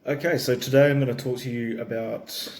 Okay, so today I'm going to talk to you about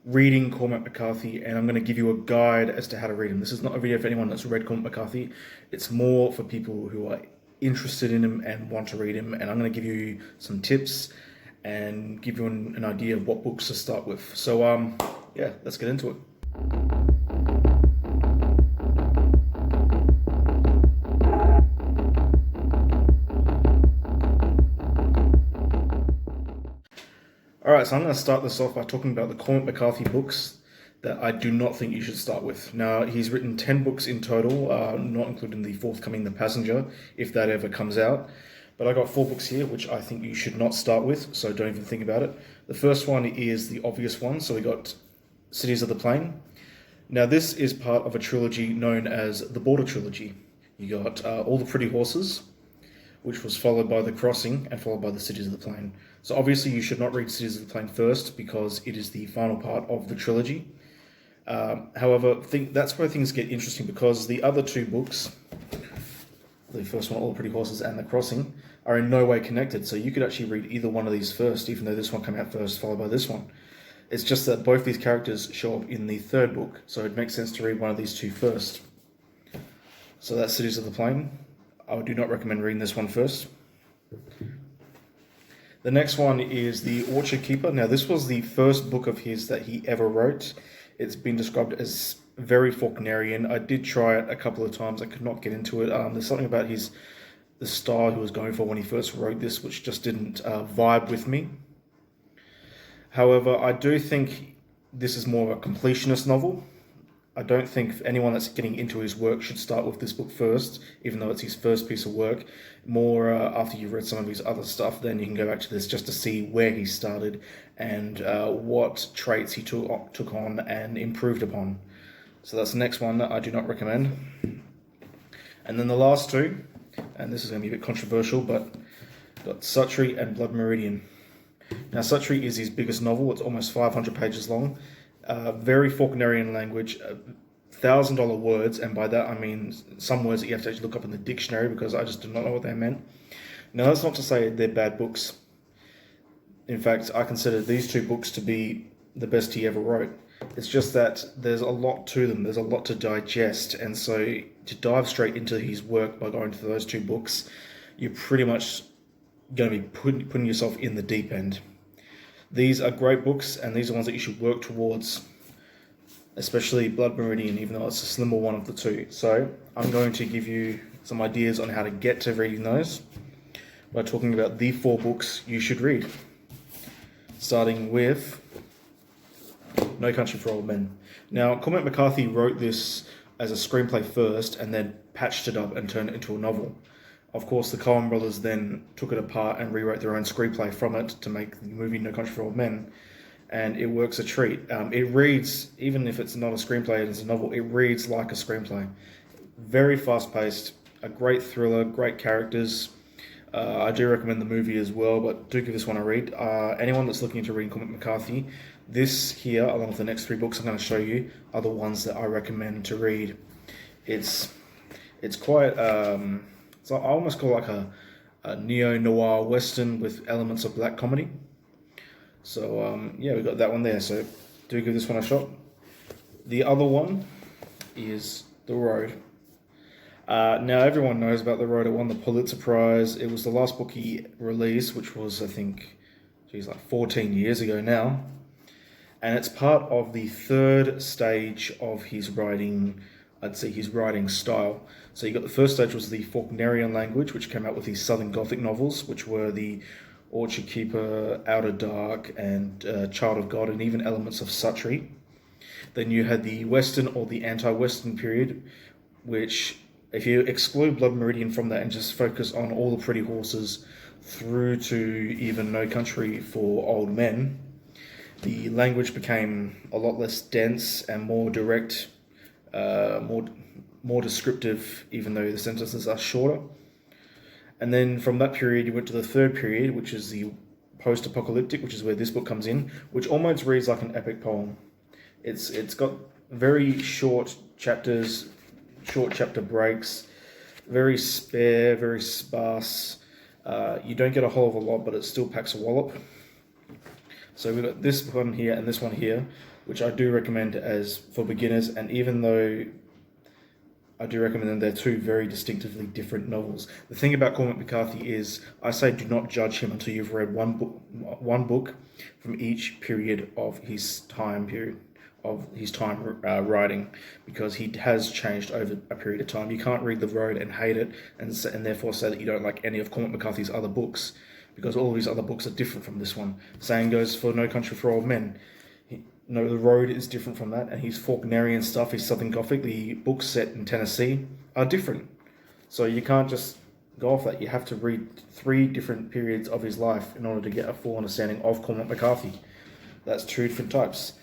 reading Cormac McCarthy, and I'm going to give you a guide as to how to read him. This is not a video for anyone that's read Cormac McCarthy. It's more for people who are interested in him and want to read him, and I'm going to give you some tips and give you an idea of what books to start with. So, yeah, let's get into it. All right, so I'm going to start this off by talking about the Cormac McCarthy books that I do not think you should start with. Now, he's written 10 books in total, not including the forthcoming The Passenger, if that ever comes out. But I got 4 books here, which I think you should not start with, so don't even think about it. The first one is the obvious one, so we got Cities of the Plain. Now, this is part of a trilogy known as the Border Trilogy. You got All the Pretty Horses, which was followed by The Crossing and followed by The Cities of the Plain. So obviously you should not read Cities of the Plain first because it is the final part of the trilogy. However, that's where things get interesting because the other 2 books, the first one, All the Pretty Horses and The Crossing, are in no way connected. So you could actually read either one of these first, even though this one came out first, followed by this one. It's just that both these characters show up in the 3rd book, so it makes sense to read one of these 2 first. So that's Cities of the Plain. I do not recommend reading this one first. The next one is The Orchard Keeper. Now, this was the first book of his that he ever wrote. It's been described as very Faulknerian. I did try it a couple of times. I could not get into it. There's something about the style he was going for when he first wrote this, which just didn't vibe with me. However, I do think this is more of a completionist novel. I don't think anyone that's getting into his work should start with this book first, even though it's his first piece of work. More after you've read some of his other stuff, then you can go back to this just to see where he started and what traits he took on and improved upon. So that's the next one that I do not recommend. And then the last 2, and this is going to be a bit controversial, but got Suttree and Blood Meridian. Now, Suttree is his biggest novel. It's almost 500 pages long. Very Faulknerian language, $1,000 words, and by that I mean some words that you have to actually look up in the dictionary because I just do not know what they meant. Now, that's not to say they're bad books. In fact, I consider these 2 books to be the best he ever wrote. It's just that there's a lot to them, there's a lot to digest, and so to dive straight into his work by going to those 2 books, you're pretty much going to be putting yourself in the deep end. These are great books, and these are ones that you should work towards, especially Blood Meridian, even though it's a slimmer one of the 2. So I'm going to give you some ideas on how to get to reading those by talking about the 4 books you should read. Starting with No Country for Old Men. Now, Cormac McCarthy wrote this as a screenplay first and then patched it up and turned it into a novel. Of course, the Coen brothers then took it apart and rewrote their own screenplay from it to make the movie No Country for Old Men, and it works a treat. It reads, even if it's not a screenplay, it's a novel, it reads like a screenplay. Very fast-paced, a great thriller, great characters. I do recommend the movie as well, but do give this one a read. Anyone that's looking into reading Cormac McCarthy, this here, along with the next 3 books I'm going to show you, are the ones that I recommend to read. It's quite... So I almost call it like a neo-noir western with elements of black comedy. So yeah, we got that one there. So do give this one a shot. The other one is The Road. Now everyone knows about The Road. It won the Pulitzer Prize. It was the last book he released, which was, I think, like 14 years ago now. And it's part of the 3rd stage of his writing, I'd say his writing style. So you got the first stage was the Faulknerian language, which came out with his Southern Gothic novels, which were the Orchard Keeper, Outer Dark, and Child of God, and even elements of Suttree. Then you had the Western or the anti-Western period, which, if you exclude Blood Meridian from that and just focus on All the Pretty Horses through to even No Country for Old Men, the language became a lot less dense and more direct, more descriptive, even though the sentences are shorter. And then from that period, you went to the 3rd period, which is the post-apocalyptic, which is where this book comes in, which almost reads like an epic poem. It's got very short chapters, short chapter breaks, very spare, very sparse. You don't get a whole of a lot, but it still packs a wallop. So we've got this one here and this one here, which I do recommend as for beginners. And even though I do recommend them, they're two very distinctively different novels. The thing about Cormac McCarthy is, I say do not judge him until you've read one book from each period of his time writing, because he has changed over a period of time. You can't read The Road and hate it and therefore say that you don't like any of Cormac McCarthy's other books, because all of his other books are different from this one. Same goes for No Country for Old Men. No, The Road is different from that, and his Faulknerian stuff, his Southern Gothic, the books set in Tennessee, are different. So you can't just go off that. You have to read 3 different periods of his life in order to get a full understanding of Cormac McCarthy. That's 2 different types.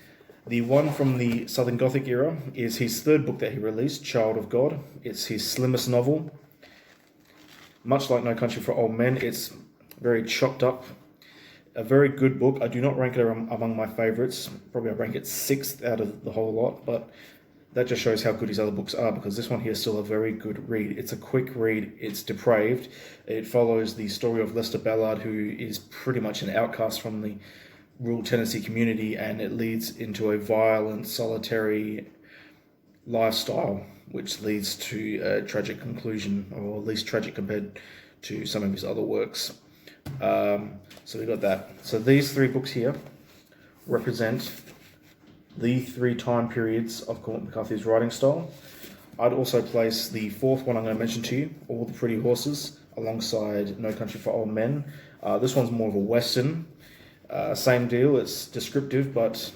The one from the Southern Gothic era is his 3rd book that he released, Child of God. It's his slimmest novel. Much like No Country for Old Men, it's very chopped up. A very good book. I do not rank it among my favourites. Probably I rank it 6th out of the whole lot, but that just shows how good his other books are, because this one here is still a very good read. It's a quick read. It's depraved. It follows the story of Lester Ballard, who is pretty much an outcast from the rural Tennessee community, and it leads into a violent, solitary lifestyle, which leads to a tragic conclusion, or at least tragic compared to some of his other works. So we got that. So these 3 books here represent the 3 time periods of Cormac McCarthy's writing style. I'd also place the 4th one I'm going to mention to you, All the Pretty Horses, alongside No Country for Old Men. This one's more of a Western. Same deal, it's descriptive, but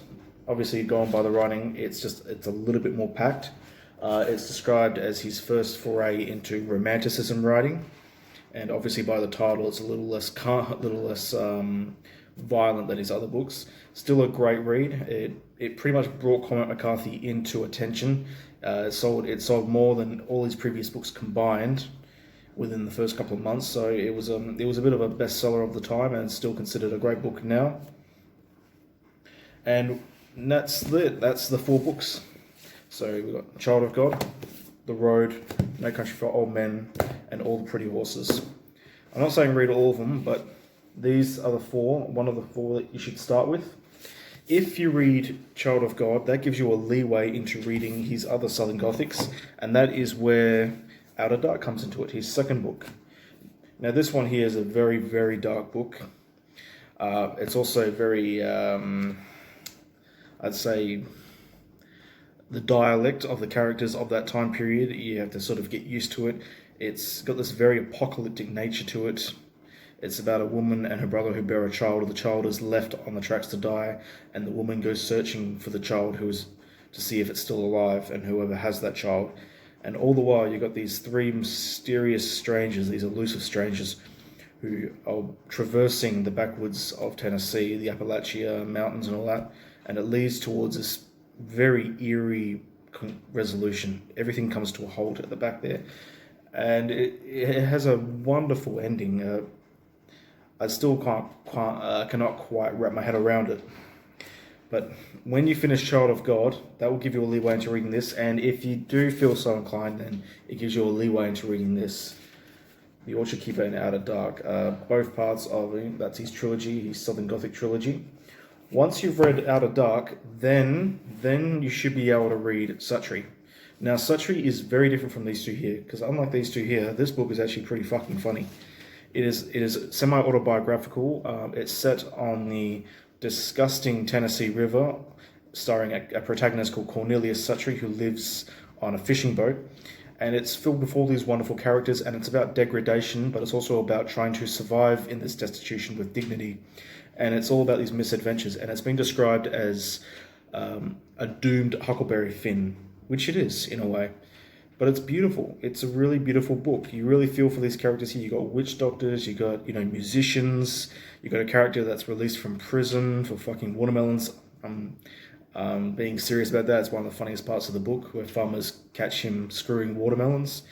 obviously going by the writing, it's a little bit more packed. It's described as his first foray into romanticism writing. And obviously by the title, it's a little less violent than his other books. Still a great read. It pretty much brought Cormac McCarthy into attention. It sold more than all his previous books combined within the first couple of months. So it was a bit of a bestseller of the time, and still considered a great book now. And that's it. That's the 4 books. So we've got Child of God, The Road, No Country for Old Men, and All the Pretty Horses. I'm not saying read all of them, but these are one of the 4 that you should start with. If you read Child of God, that gives you a leeway into reading his other Southern Gothics, and that is where Out of Dark comes into it, his 2nd book. Now this one here is a very, very dark book. It's also very, I'd say, the dialect of the characters of that time period, you have to sort of get used to it. It's got this very apocalyptic nature to it. It's about a woman and her brother who bear a child. The child is left on the tracks to die, and the woman goes searching for the child to see if it's still alive, and whoever has that child. And all the while you've got these 3 mysterious strangers, these elusive strangers, who are traversing the backwoods of Tennessee, the Appalachia Mountains and all that, and it leads towards this very eerie resolution. Everything comes to a halt at the back there, and it has a wonderful ending. I still cannot quite wrap my head around it. But when you finish Child of God, that will give you a leeway into reading this, and if you do feel so inclined, then it gives you a leeway into reading this, The Orchard Keeper and Out of Dark. Both parts of that's his trilogy, his Southern Gothic trilogy. Once you've read Out of Dark, then you should be able to read Suttree. Now, Suttree is very different from these 2 here, because unlike these 2 here, this book is actually pretty fucking funny. It is semi-autobiographical. It's set on the disgusting Tennessee River, starring a protagonist called Cornelius Suttree, who lives on a fishing boat. And it's filled with all these wonderful characters, and it's about degradation, but it's also about trying to survive in this destitution with dignity. And it's all about these misadventures, and it's been described as a doomed Huckleberry Finn, which it is in a way. But it's beautiful. It's a really beautiful book. You really feel for these characters here. You got witch doctors, you got musicians, you got a character that's released from prison for fucking watermelons. Being serious about that, it's one of the funniest parts of the book, where farmers catch him screwing watermelons.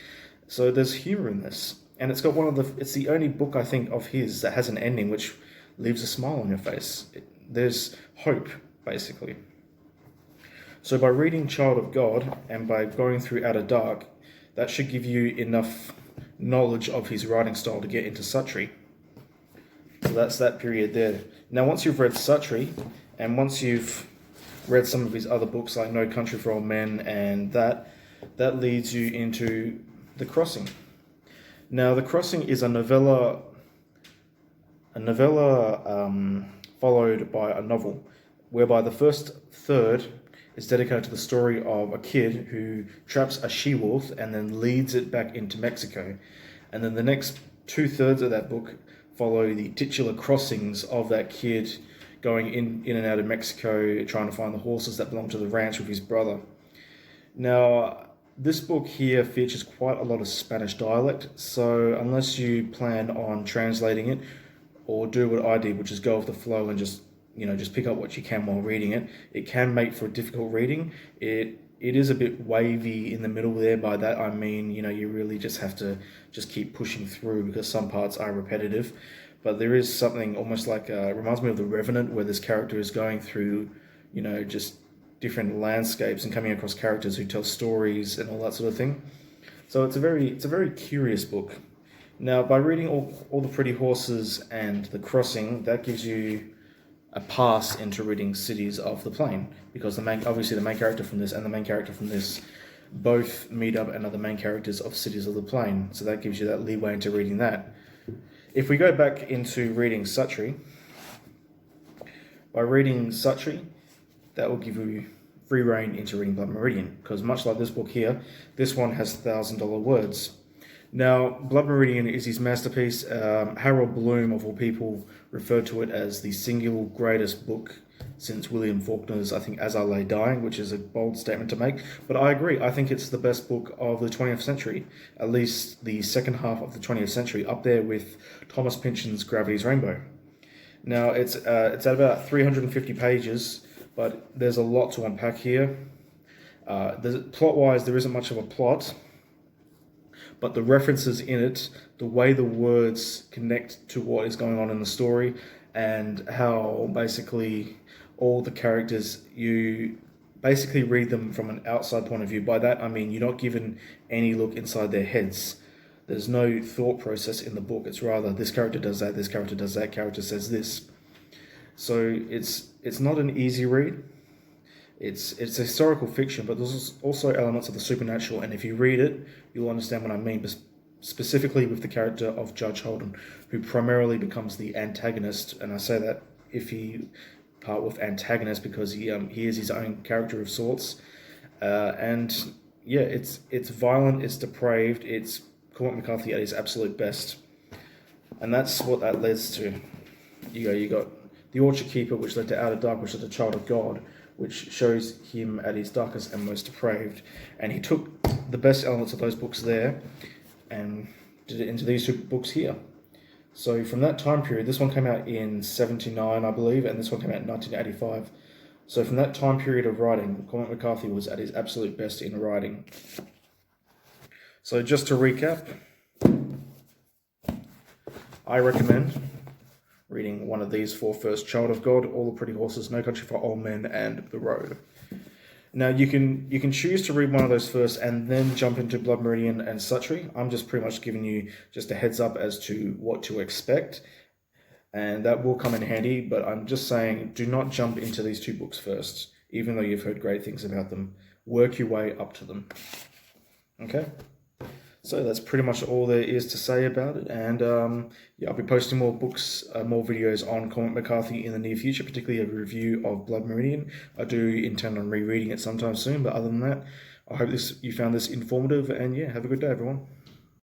So there's humor in this, and it's got it's the only book I think of his that has an ending which leaves a smile on your face. There's hope, basically. So by reading Child of God and by going through Out of Dark, that should give you enough knowledge of his writing style to get into Suttree. So that's that period there. Now, once you've read Suttree, and once you've read some of his other books like No Country for Old Men and that leads you into The Crossing. Now, The Crossing is a novella followed by a novel, whereby the first third is dedicated to the story of a kid who traps a she-wolf and then leads it back into Mexico. And then the next 2/3 of that book follow the titular crossings of that kid going in and out of Mexico, trying to find the horses that belong to the ranch with his brother. Now, this book here features quite a lot of Spanish dialect, so unless you plan on translating it or do what I did, which is go with the flow and just pick up what you can while reading it, it can make for a difficult reading. It is a bit wavy in the middle there. By that I mean, you really just have to just keep pushing through because some parts are repetitive. But there is something almost like, reminds me of The Revenant, where this character is going through, just different landscapes and coming across characters who tell stories and all that sort of thing. So it's a very curious book. Now, by reading all the Pretty Horses and The Crossing, that gives you a pass into reading Cities of the Plain, because the main character from this and the main character from this both meet up and are the main characters of Cities of the Plain. So that gives you that leeway into reading that. If we go back into reading Suttree, by reading Suttree, that will give you free rein into reading Blood Meridian, because much like this book here, this one has $1,000 words. Now, Blood Meridian is his masterpiece. Harold Bloom, of all people, referred to it as the single greatest book since William Faulkner's, I think, As I Lay Dying, which is a bold statement to make. But I agree. I think it's the best book of the 20th century, at least the second half of the 20th century, up there with Thomas Pynchon's Gravity's Rainbow. Now, it's at about 350 pages, but there's a lot to unpack here. Plot-wise, there isn't much of a plot, but the references in it, the way the words connect to what is going on in the story, and how basically all the characters, you basically read them from an outside point of view. By that I mean you're not given any look inside their heads. There's no thought process in the book. It's rather, this character does that, this character does that, character says this. So it's not an easy read. It's historical fiction, but there's also elements of the supernatural, and if you read it, you'll understand what I mean, specifically with the character of Judge Holden, who primarily becomes the antagonist, and I say that iffy part with antagonist because he is his own character of sorts, and yeah, it's violent, it's depraved, it's Cormac McCarthy at his absolute best, and that's what that leads to. You got The Orchard Keeper, which led to Out of Dark, which led to Child of God, which shows him at his darkest and most depraved. And he took the best elements of those books there and did it into these two books here. So from that time period, this one came out in 79, I believe, and this one came out in 1985. So from that time period of writing, Cormac McCarthy was at his absolute best in writing. So just to recap, I recommend reading one of these four first: Child of God, All the Pretty Horses, No Country for Old Men, and The Road. Now you can choose to read one of those first and then jump into Blood Meridian and Suttree. I'm just pretty much giving you just a heads up as to what to expect, and that will come in handy, but I'm just saying do not jump into these two books first, even though you've heard great things about them. Work your way up to them. Okay? So that's pretty much all there is to say about it, and yeah, I'll be posting more books, more videos on Cormac McCarthy in the near future, particularly a review of Blood Meridian. I do intend on rereading it sometime soon, but other than that, I hope you found this informative, and yeah, have a good day, everyone.